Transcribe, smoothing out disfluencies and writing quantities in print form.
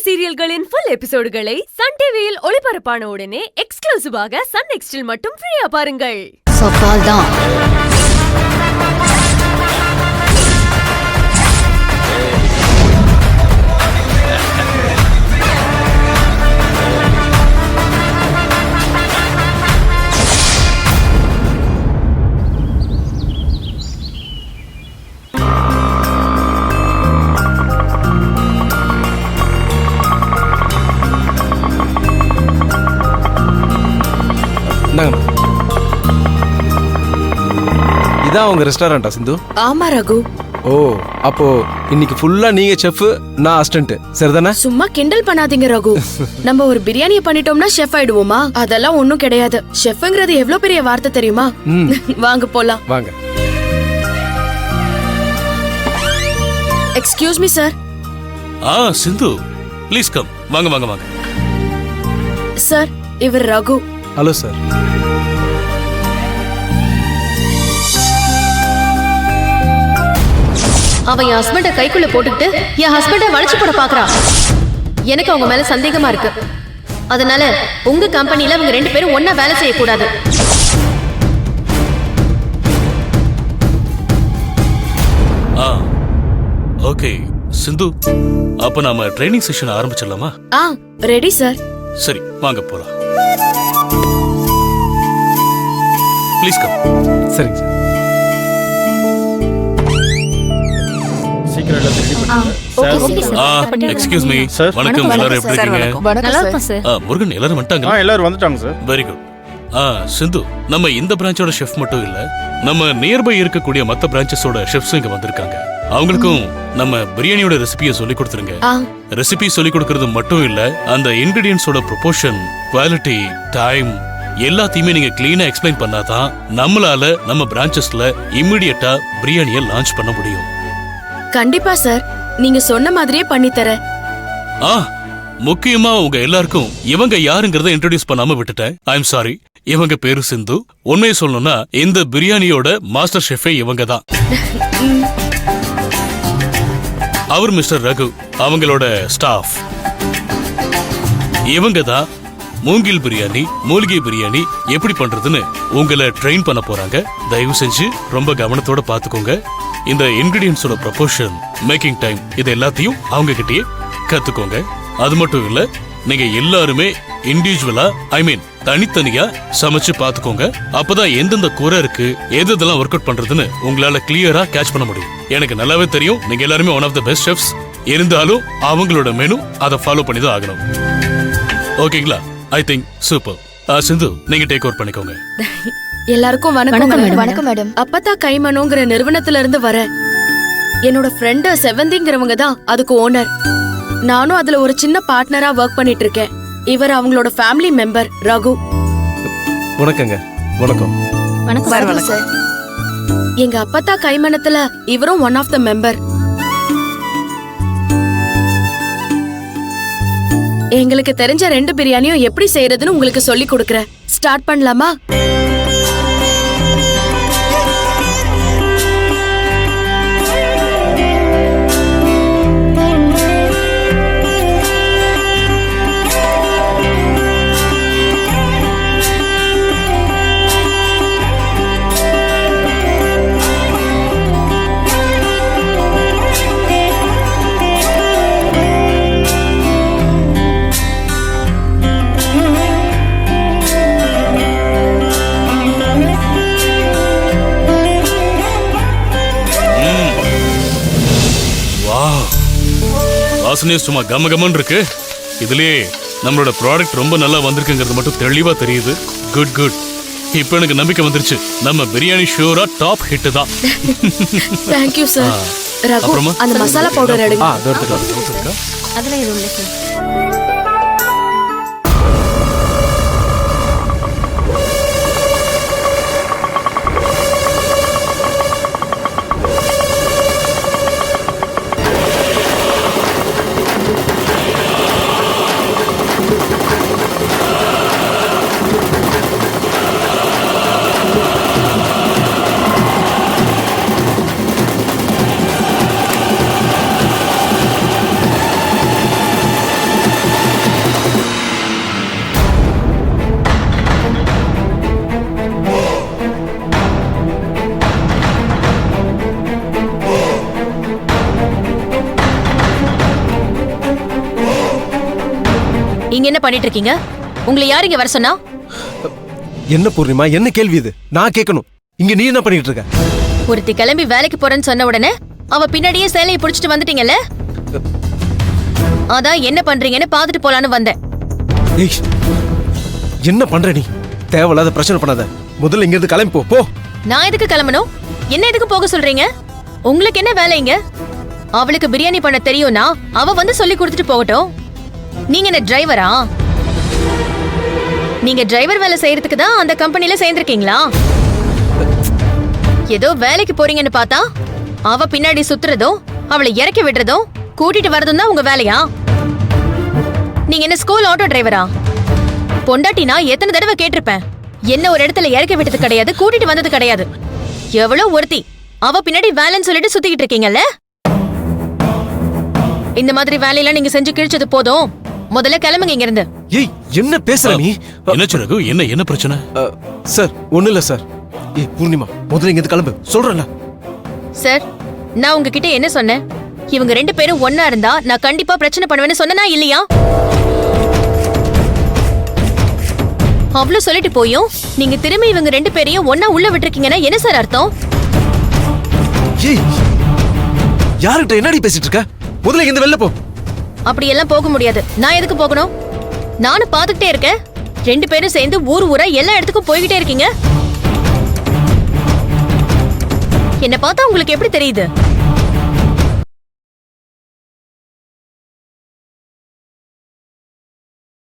சீரியல்களின் full எபிசோடுகளை Sun டிவியில் ஒளிபரப்பான உடனே எக்ஸ்க்ளூசிவாக சன் நெக்ஸ்டில் மட்டும் ஃப்ரீயா பாருங்கள். சவால் தான். இதான் உங்க ரெஸ்டாரண்டா சிந்து? ஆமா ரகு. ஓ, அப்போ இன்னைக்கு ஃபுல்லா நீங்க செஃப், நான் அசிஸ்டன்ட், சரிதானே? சும்மா கிண்டல் பண்ணாதீங்க ரகு. நம்ம ஒரு பிரியாணியை பண்ணிட்டோம்னா ஷெஃப் ஆயிடுவோமா? அதெல்லாம் ஒண்ணும் கிடையாது. ஷெஃப்ங்கிறது எவ்வளவு பெரிய வார்த்தை தெரியுமா? வாங்க போலாம். வாங்க. Excuse me sir. Sindhu, please come. வாங்க வாங்க வாங்க. சார், இவர் ரகு. Hello sir. அவன் என் ஹஸ்பண்ட கைக்குள்ள போட்டுக்கிட்டு என் ஹஸ்பண்ட வளைச்சு போட பாக்குறான். எனக்கு அவங்க மேல சந்தேகமா இருக்கு. அதனால உங்க கம்பெனில அவங்க 2 பேரும் ஒன்னா வேலை செய்யக்கூடாது. ஓகே சிந்து, அப்ப நாம ட்ரைனிங் செஷன் ஆரம்பிச்சிடலாமா? Ready sir. சரி, வாங்க போலாம். Please come. சரிங்க சார். Excuse me. வணக்கம், எல்லாரும் எப்படி இருக்கீங்க? நல்லா இருக்கும் சார். முருகன், எல்லாரும் வந்துட்டாங்க? எல்லாரும் வந்துட்டாங்க சார். Very good. சிந்து, நம்ம இந்த பிரான்ச்சோட ஷெஃப் மட்டும் இல்ல, நம்ம நியர்பை இருக்கக்கூடிய மத்த பிரான்ச்சஸோட ஷெஃப்ஸும் இங்க வந்திருக்காங்க. அவங்களுக்கும் நம்ம பிரியாணியோட ரெசிபியை சொல்லி கொடுத்துருங்க. ரெசிபி சொல்லி கொடுக்கறது மட்டும் இல்ல, அந்த இன்கிரிடியன்ஸோட ப்ரொபோர்ஷன், குவாலிட்டி, டைம் எல்லாத்தையுமே நீங்க கிளீனா எக்ஸ்பிளைன் பண்ணாதான் நம்மளால நம்ம பிரான்ச்சஸ்ல இமிடியேட்டா பிரியாணியை லான்ச் பண்ண முடியும். கண்டிப்பா சார், நீங்க சொன்ன மாதிரியே பண்ணி தரேன். முக்கியமா உங்க எல்லாருக்கும் இவங்க யாருங்கறத இன்ட்ரோடியூஸ் பண்ணாம விட்டுட்டேன். I am sorry. இவங்க பேரு சிந்து. உண்மையை சொல்லணும்னா இந்த பிரியாணியோட மாஸ்டர் ஷெஃபே இவங்க தான். அவர் மிஸ்டர் ரகு, அவங்களோட ஸ்டாஃப். இவங்க தான் மூங்கில் பிரியாணி, மூலிகை பிரியாணி எப்படி பண்றதுன்னு உங்களை ட்ரெயின் பண்ண போறாங்க. தயவு செஞ்சு ரொம்ப கவனத்தோட பாத்துக்கோங்க. இந்த இன்கிரிடியன்ஸோட ப்ரொபோர்ஷன், மேக்கிங் டைம், இது எல்லாத்தையும் அவங்க கிட்டயே கத்துக்கோங்க. அது மட்டும் இல்ல, நீங்க எல்லாருமே இண்டிவிஜுவலா, ஐ மீன் தனித்தனியா சமைச்சு பாத்துக்கோங்க. அப்பதான் எந்தெந்த குறை இருக்கு, எதெல்லாம் ஒர்க் அவுட் பண்றதுன்னு உங்களால கிளியரா கேட்ச் பண்ண முடியும். எனக்கு நல்லாவே தெரியும் நீங்க எல்லாருமே one of the best chefs. இருந்தாலும் அவங்களோட மெனு அதை ஃபாலோ பண்ணி தான் ஆகணும். ஓகேங்களா? I think super. சிந்து, நீங்க டேக் ஓவர் பண்ணிக்கோங்க. எல்லாருக்கும் வணக்கம் மேடம். அப்பத்தா கைமனோங்கிற நிறுவனத்துல இருந்து வர என்னோட ஃப்ரெண்ட் செவந்திங்கிறவங்க தான் அதுக்கு ஓனர். நானும் அதுல ஒரு சின்ன பார்ட்னரா ஒர்க் பண்ணிட்டு இருக்கேன். இவர் அவங்களோட ஃபேமிலி மெம்பர் ரகு. வணக்கங்க. வணக்கம். வணக்கம் சார். எங்க அப்பத்தா கைமனத்துல இவரும் ஒன் ஆஃப் த மெம்பர். எங்களுக்கு தெரிஞ்ச 2 பிரியாணியும் எப்படி செய்யறதுன்னு உங்களுக்கு சொல்லி கொடுக்கறேன். ஸ்டார்ட் பண்ணலாமா? வாசனையே சும்மா கமகமன்னு இருக்கு. இதுலயே நம்மளோட ப்ராடக்ட் ரொம்ப நல்லா வந்திருக்குங்கிறது மட்டும் தெளிவா தெரியுது. Good good. இப்ப எனக்கு நம்பிக்கை வந்துருச்சு, நம்ம பிரியாணி ஷூரா டாப் ஹிட் தான். Thank you sir. ரகு, அந்த மசாலா பவுடர் எடுங்க. அதெல்லாம் எதுவும் இல்லை சார். இங்க என்ன பண்ணிட்டு இருக்கீங்க? உங்களை யார் இங்க வர சொன்னா? என்ன பூர்ணிமா, என்ன கேள்வி இது? நான் கேட்கணும். இங்க நீ என்ன பண்ணிட்டு இருக்க? ஒருத்தி கிளம்பி வேலைக்கு போறேன்னு சொன்ன உடனே அவ பின்னாடியே சேலையை புடிச்சிட்டு வந்துட்டீங்கல்ல? அதான் என்ன பண்றீங்கன்னு பாத்துட்டு போலான்னு வந்தேன். ஏய், என்ன பண்ற நீ? தேவையில்லாத பிரச்சனை பண்ணாத. முதல்ல இங்க இருந்து கிளம்பி போ. நான் எதுக்கு கிளம்பணும்? என்ன எதுக்கு போக சொல்றீங்க? உங்களுக்கு என்ன வேலை இங்க? அவளுக்கு பிரியாணி பண்ண தெரியும்னா அவ வந்து சொல்லி கொடுத்துட்டு போகட்டும். நீங்க என்ன டிரைவரா? நீங்க டிரைவர் வேலை செய்யறதுக்கு தான் அந்த கம்பெனில சேர்ந்திருக்கீங்களா? ஏதோ வேலைக்கு போறீங்கன்னு பார்த்தா அவ பின்னாடி சுத்துறதும் அவளை இறக்கி விடுறதும் கூட்டிட்டு வரதும் தான் உங்க வேலையா? நீங்க என்ன ஸ்கூல் ஆட்டோ டிரைவரா? பொண்டாட்டினா எத்தனை தடவை கேட்டிருப்பேன். என்ன ஒரு இடத்துல இறக்கி விட்டது கிடையாது, கூட்டிட்டு வந்தது கிடையாது. எவ்வளவு ஒருத்தி அவ பின்னாடி வேலைன்னு சொல்லிட்டு சுத்திக்கிட்டு இருக்கீங்கல்ல? இந்த மாதிரி வேலையெல்லாம் நீங்க செஞ்சு கிழிச்சது போதும். முதல்ல கிளம்புங்க இங்க இருந்து. ஏய், என்ன பேசுற நீ? என்ன சிறகு, என்ன பிரச்சனை? சார், ஒண்ணு இல்ல சார். ஏய் பூர்ணிமா, முதல்ல இங்க இருந்து கிளம்பு சொல்றேன்ல. சார், நான் உங்ககிட்ட என்ன சொன்னேன்? இவங்க 2 பேரும் ஒன்னா இருந்தா நான் கண்டிப்பா பிரச்சனை பண்ணுவேன்னு சொன்னனா இல்லையா? அவ்வளவு சொல்லிட்டு போயும் நீங்க திரும்பி இவங்க 2 பேரையும் ஒன்னா உள்ள விட்டுருக்கீங்கன்னா என்ன சார் அர்த்தம்? ஏய், யார்கிட்ட என்னடி பேசிட்டு இருக்க? முதல்ல இங்க இருந்து வெளில போ. அப்படி எல்லாம் போக முடியாது. நான் எதுக்கு போகணும்? நானும் பாத்துக்கிட்டே இருக்கேன். 2 பேரும் சேர்ந்து ஊரா எல்லா இடத்துக்கும் போய்கிட்டே இருக்கீங்க. என்ன பார்த்தா உங்களுக்கு எப்படி தெரியுது?